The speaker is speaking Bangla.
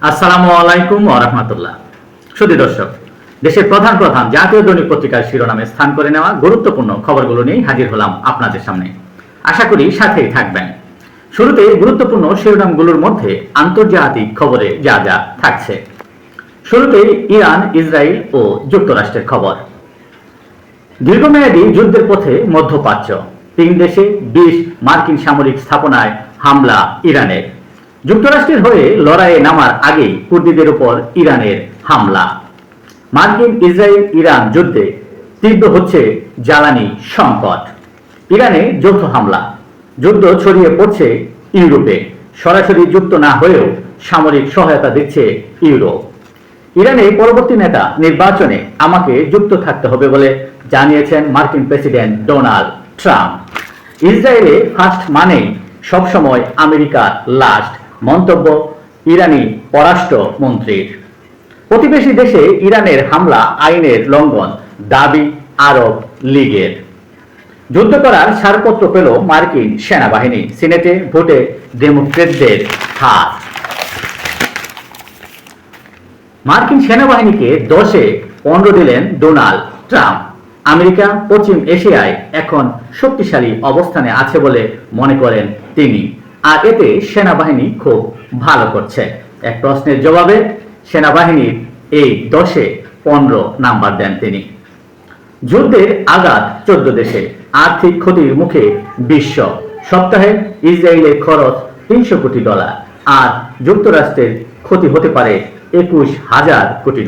আসসালামু আলাইকুম ওয়া রাহমাতুল্লাহ। সুধী দর্শক, দেশের প্রধান প্রধান জাতীয় দৈনিক পত্রিকার শিরোনামে স্থান করে নেওয়া গুরুত্বপূর্ণ খবরগুলো নিয়ে হাজির হলাম আপনাদের সামনে। আশা করি সাথেই থাকবেন। শুরুতে গুরুত্বপূর্ণ শিরোনামগুলোর মধ্যে আন্তর্জাতিক খবরে যা যা থাকছে। শুরুতে ইরান, ইসরায়েল ও যুক্তরাষ্ট্রের খবর। দীর্ঘমেয়াদী যুদ্ধের পথে মধ্যপ্রাচ্য, 3 দেশে 20 মার্কিন সামরিক স্থাপনায় হামলা ইরানের। যুক্তরাষ্ট্রের হয়ে লড়াইয়ে নামার আগেই কুর্দিদের উপর ইরানের হামলা। মার্কিন ইসরায়েল ইরান যুদ্ধে তীব্র হচ্ছে জ্বালানি সংকট। ইরানে যৌথ হামলা, যুদ্ধ ছড়িয়ে পড়ছে ইউরোপে। সরাসরি যুক্ত না হয়েও সামরিক সহায়তা দিচ্ছে ইউরোপ। ইরানের পরবর্তী নেতা নির্বাচনে আমাকে যুক্ত থাকতে হবে বলে জানিয়েছেন মার্কিন প্রেসিডেন্ট ডোনাল্ড ট্রাম্প। ইসরায়েলে ফার্স্ট মানেই সবসময় আমেরিকার লাস্ট, মন্তব্য ইরানি পররাষ্ট্র মন্ত্রীর। প্রতিবেশী দেশে ইরানের হামলা আইনের লঙ্ঘন, দাবি আরব লীগের। যুদ্ধ করার ছাড়পত্র পেল মার্কিন সেনাবাহিনী, সিনেটে ভোটে ডেমোক্রেটদের হার। মার্কিন সেনাবাহিনীকে 10-এ 15 দিলেন ডোনাল্ড ট্রাম্প। আমেরিকা পশ্চিম এশিয়ায় এখন শক্তিশালী অবস্থানে আছে বলে মনে করেন তিনি, আর এতে সেনাবাহিনী খুব ভালো করছে। এক প্রশ্নের জবাবে সেনাবাহিনীর এই 10-এ 15 নাম্বার দেন তিনি। যুদ্ধের আঘাত 14 দেশে, আর্থিক ক্ষতির মুখে বিশ্ব। সপ্তাহে ইসরায়েলের খরচ $300 কোটি, আর যুক্তরাষ্ট্রের ক্ষতি হতে পারে $21,000 কোটি।